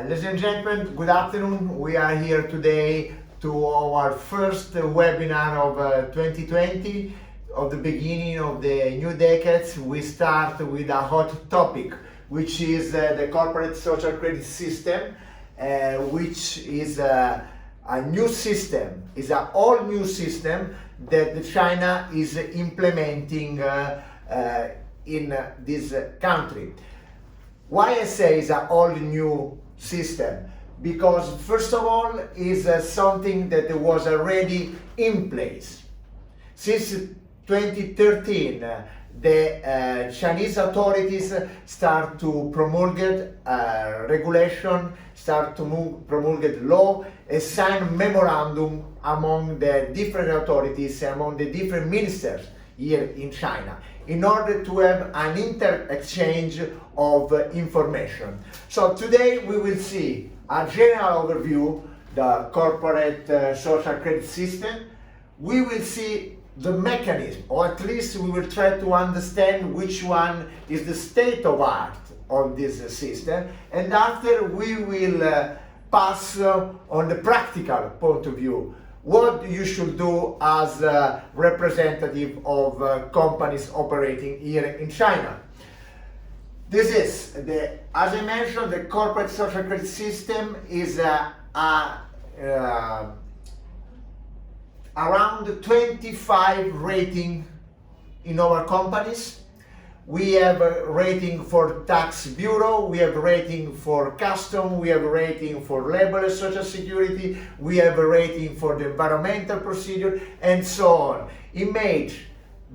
Ladies and gentlemen, good afternoon. We are here today to our first webinar of 2020, of the beginning of the new decade. We start with a hot topic, which is the corporate social credit system, which is a new system, is an all new system that China is implementing in this country. Why I say it's an all new system? Because first of all, is something that was already in place. Since 2013, the Chinese authorities start to promulgate regulation, start to promulgate law, and sign memorandum among the different authorities, among the different ministers here in China, in order to have an inter-exchange of information. So today we will see a general overview, the corporate social credit system. We will see the mechanism, or at least we will try to understand which one is the state of art of this system, and after we will pass on the practical point of view, what you should do as a representative of companies operating here in China. This is, as I mentioned, the corporate social credit system is around 25 rating in our companies. We have a rating for tax bureau, we have a rating for custom, we have a rating for labor and social security, we have a rating for the environmental procedure, and so on. Image,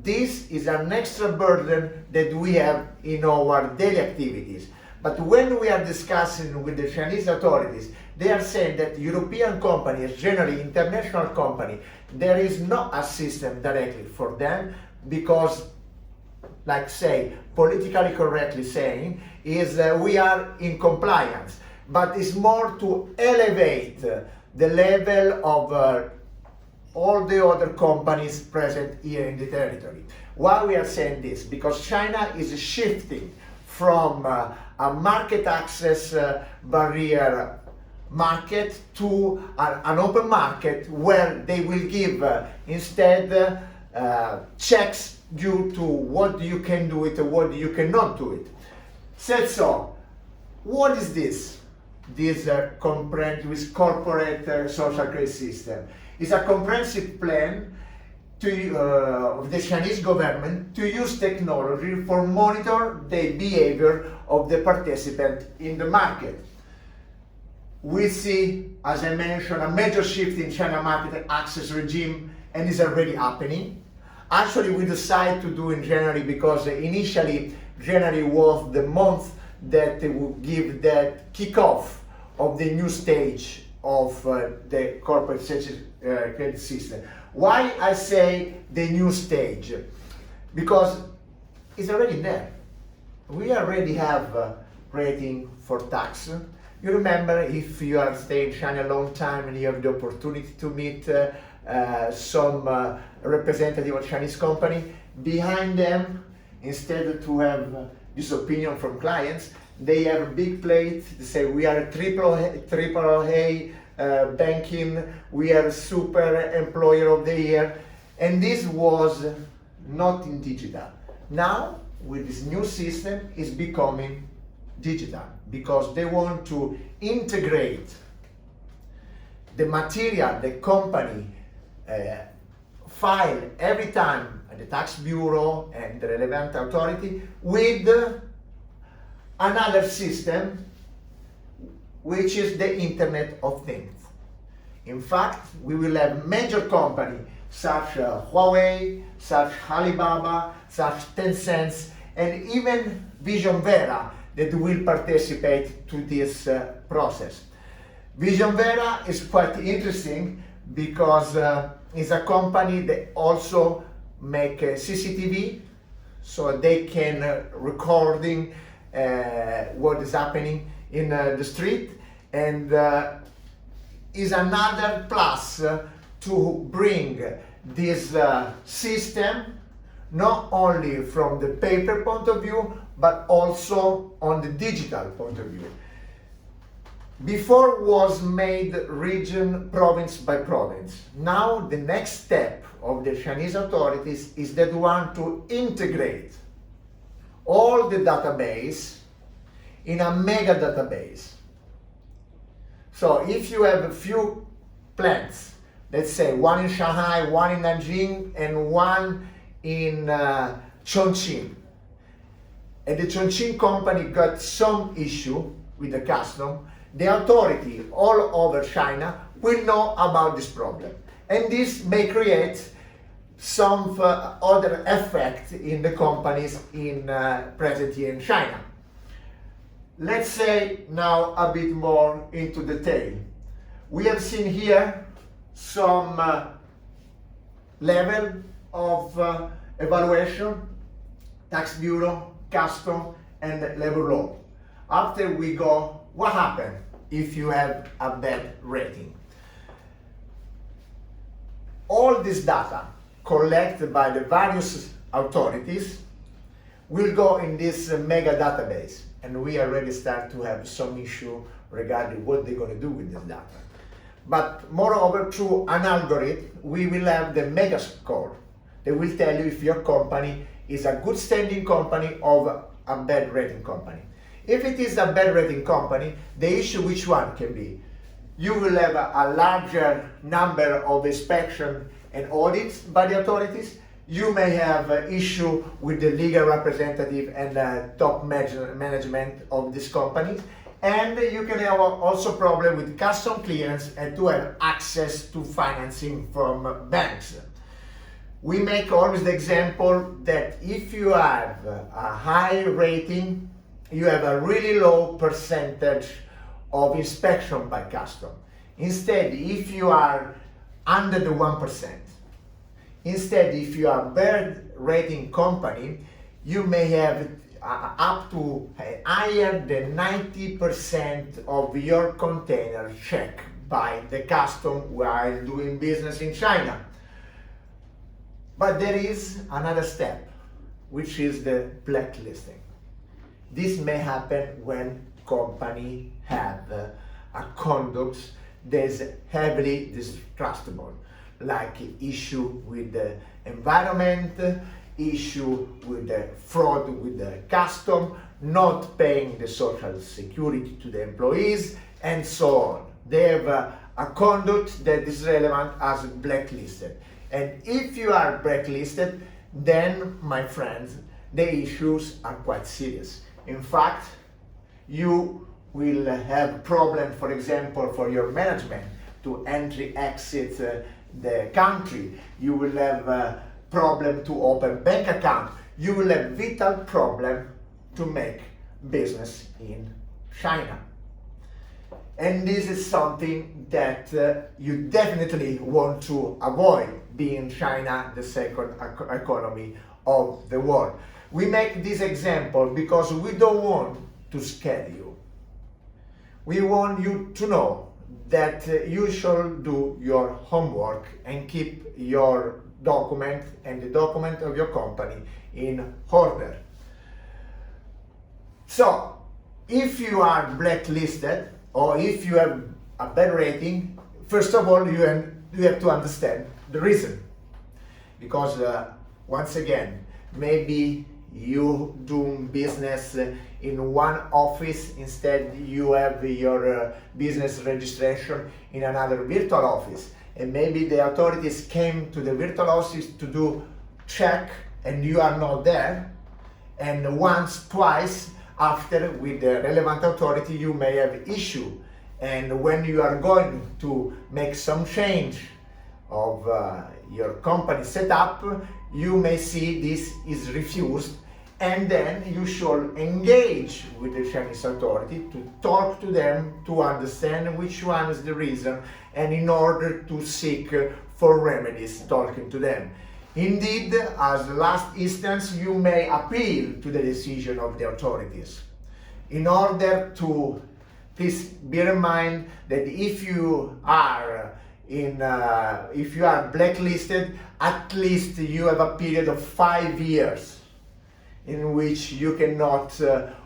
this is an extra burden that we have in our daily activities. But when we are discussing with the Chinese authorities, they are saying that European companies, generally international companies, there is not a system directly for them because, like say, politically correctly saying, is we are in compliance, but it's more to elevate the level of all the other companies present here in the territory. Why we are saying this? Because China is shifting from a market access barrier market to an open market where they will give instead checks due to what you can do it and what you cannot do it. Said so, what is this? This comprehensive corporate social credit system is a comprehensive plan of the Chinese government to use technology for monitor the behavior of the participant in the market. We see, as I mentioned, a major shift in China market access regime, and is already happening. Actually, we decided to do in January because initially January was the month that would give the kickoff of the new stage of the corporate credit system. Why I say the new stage? Because it's already there. We already have rating for tax. You remember, if you are staying in China a long time and you have the opportunity to meet some representative of Chinese company, behind them, instead to have this opinion from clients, they have a big plate. They say we are a triple A banking, we are a super employer of the year, and this was not in digital. Now, with this new system, it's becoming digital because they want to integrate the material the company file every time at the tax bureau and the relevant authority with another system, which is the Internet of Things. In fact, we will have major companies such Huawei, such Alibaba, such Tencent, and even Vision Vera that will participate to this process. Vision Vera is quite interesting because it's a company that also make CCTV, so they can recording what is happening in the street, and is another plus to bring this system not only from the paper point of view but also on the digital point of view. Before was made region, province by province. Now the next step of the Chinese authorities is that they want to integrate all the database in a mega database. So if you have a few plants, let's say one in Shanghai, one in Nanjing, and one in Chongqing, and the Chongqing company got some issue with the custom, the authority all over China will know about this problem. And this may create some other effect in the companies present here in China. Let's say now a bit more into detail. We have seen here some level of evaluation, tax bureau, custom, and labor law. After we go, what happens if you have a bad rating? All this data collected by the various authorities will go in this mega database, and we already start to have some issue regarding what they're going to do with this data. But moreover, through an algorithm, we will have the mega score. They will tell you if your company is a good standing company or a bad rating company. If it is a bad rating company, the issue which one can be? You will have a larger number of inspection and audits by the authorities. You may have an issue with the legal representative and top management of this company. And you can have also problem with custom clearance and to have access to financing from banks. We make always the example that if you have a high rating, you have a really low percentage of inspection by custom. Instead, if you are under the 1%, instead, if you are a bad rating company, you may have up to higher than 90% of your container checked by the custom while doing business in China. But there is another step, which is the blacklisting. This may happen when company have a conduct that is heavily distrustable, like issue with the environment, issue with the fraud with the custom, not paying the social security to the employees, and so on. They have a conduct that is relevant as blacklisted. And if you are blacklisted, then, my friends, the issues are quite serious. In fact, you will have problem, for example, for your management to exit the country. You will have a problem to open bank account. You will have vital problem to make business in China. And this is something that you definitely want to avoid, being China the second economy of the world. We make this example because we don't want to scare you. We want you to know that you should do your homework and keep your document and the document of your company in order. So, if you are blacklisted or if you have a bad rating, first of all, you have to understand the reason. Because once again, maybe you do business in one office, instead you have your business registration in another virtual office, and maybe the authorities came to the virtual office to do check and you are not there, and once, twice after with the relevant authority you may have issue, and when you are going to make some change of your company setup, you may see this is refused, and then you should engage with the Chinese authority to talk to them to understand which one is the reason, and in order to seek for remedies, talking to them. Indeed, as the last instance, you may appeal to the decision of the authorities. In order to, please bear in mind that if you are blacklisted, at least you have a period of 5 years in which you cannot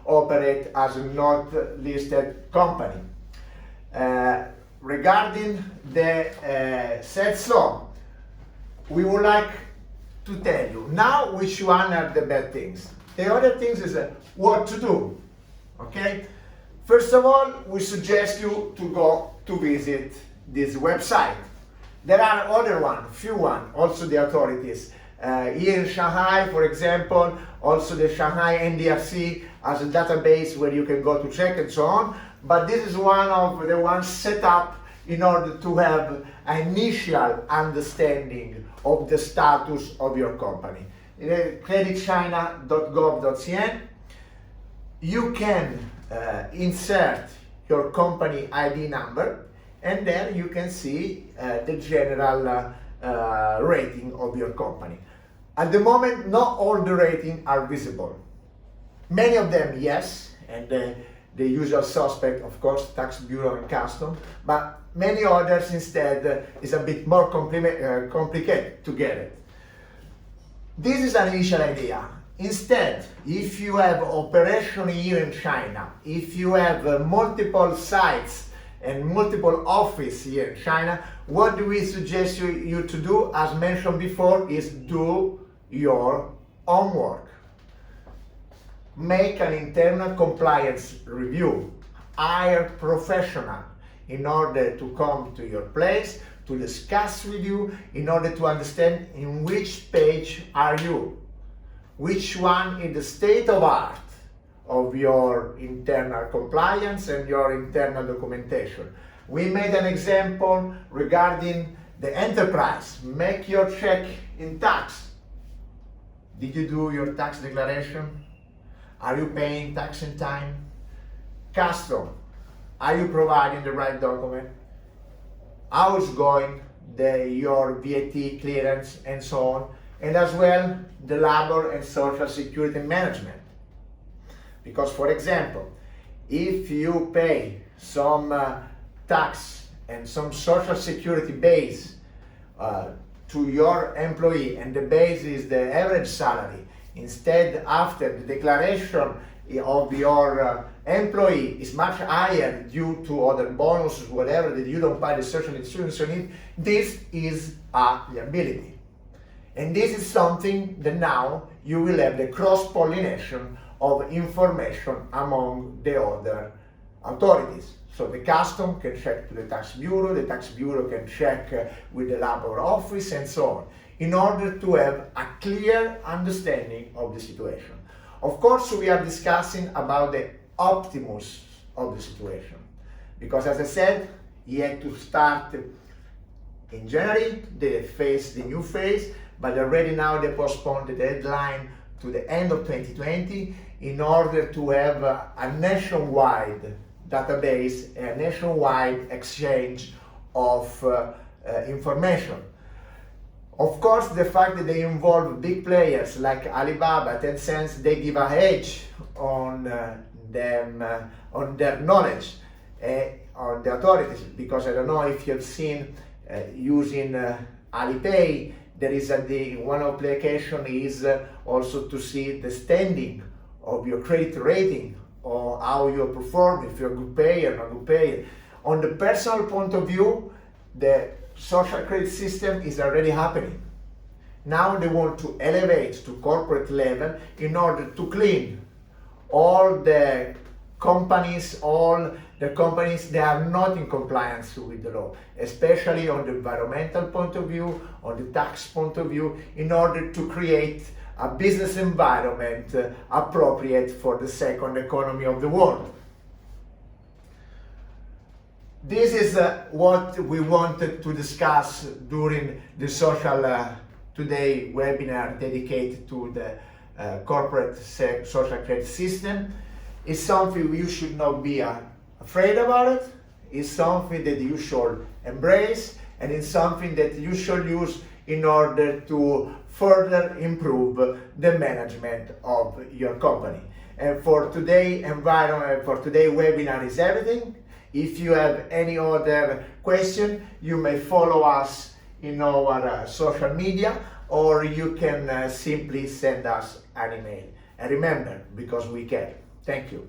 operate as a not listed company. Regarding the said so, we would like to tell you now which one are the bad things. The other things is what to do. Okay? First of all, we suggest you to go to visit this website. There are other one, few one, also the authorities. Here in Shanghai, for example, also the Shanghai NDRC has a database where you can go to check and so on. But this is one of the ones set up in order to have an initial understanding of the status of your company. creditchina.gov.cn, you can insert your company ID number, and then you can see the general rating of your company. At the moment, not all the ratings are visible. Many of them, yes, and the usual suspect, of course, tax bureau and custom, but many others instead is a bit more complicated to get it. This is an initial idea. Instead, if you have operation here in China, if you have multiple sites and multiple offices here in China, what do we suggest you to do, as mentioned before, is do your homework. Make an internal compliance review. Hire professional in order to come to your place, to discuss with you, in order to understand in which page are you. Which one is the state of art of your internal compliance and your internal documentation. We made an example regarding the enterprise. Make your check in tax. Did you do your tax declaration? Are you paying tax in time? Custom. Are you providing the right document? How is going your VAT clearance and so on? And as well, the labor and social security management. Because, for example, if you pay some tax and some social security base to your employee, and the base is the average salary, instead after the declaration of your employee is much higher due to other bonuses, whatever, that you don't pay the social insurance on it, this is a liability. And this is something that now you will have the cross-pollination of information among the other authorities. So the custom can check to the tax bureau can check with the labor office and so on, in order to have a clear understanding of the situation. Of course, we are discussing about the optimus of the situation, because as I said, you had to start in January, the new phase, but already now they postponed the deadline to the end of 2020 in order to have a nationwide database, a nationwide exchange of information. Of course, the fact that they involve big players like Alibaba, Tencent, they give a edge on on their knowledge on the authorities, because I don't know if you've seen using Alipay, there is one application is also to see the standing of your credit rating, or how you perform, if you're a good payer, not good payer. On the personal point of view, the social credit system is already happening. Now they want to elevate to corporate level in order to clean all the companies that are not in compliance with the law, especially on the environmental point of view, on the tax point of view, in order to create a business environment appropriate for the second economy of the world. This is what we wanted to discuss during the today webinar dedicated to the corporate social credit system. It's something you should not be afraid about it. It's something that you should embrace, and it's something that you should use in order to further improve the management of your company. And for today webinar is everything. If you have any other question, you may follow us in our social media, or you can simply send us an email. And remember, because we care. Thank you.